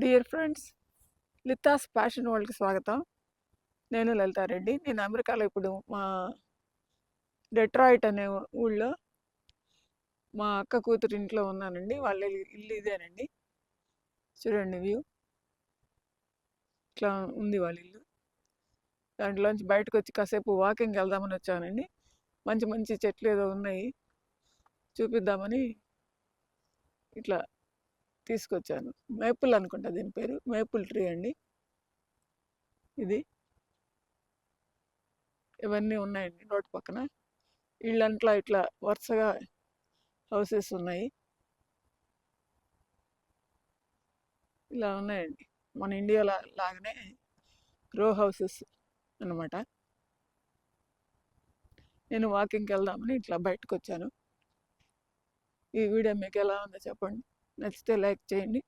Dear friends, లితాస్ fashion వరల్డ్కి స్వాగతం. నేను లలితారెడ్డి. నేను అమెరికాలో ఇప్పుడు మా డెట్రాయిట్ అనే ఊళ్ళో మా అక్క కూతురు ఇంట్లో ఉన్నానండి. వాళ్ళ ఇల్లు ఇదేనండి. చూడండి వ్యూ ఇట్లా ఉంది వాళ్ళ ఇల్లు. దాంట్లోంచి బయటకు వచ్చి కాసేపు వాకింగ్ వెళ్దామని వచ్చానండి. మంచి మంచి చెట్లు ఏదో ఉన్నాయి, చూపిద్దామని ఇట్లా తీసుకొచ్చాను. మేపుల్ అనుకుంటా దీని పేరు, మేపుల్ ట్రీ అండి. ఇది ఇవన్నీ ఉన్నాయండి రోడ్డు పక్కన. ఇళ్ళంట్లా ఇట్లా వరుసగా హౌసెస్ ఉన్నాయి. ఇలా ఉన్నాయండి. మన ఇండియాలో లాగానే రో హౌసెస్ అన్నమాట. నేను వాకింగ్కి వెళ్దామని ఇట్లా బయటకు వచ్చాను. ఈ వీడియో మీకు ఎలా ఉందో చెప్పండి. నచ్చితే లైక్ చేయండి,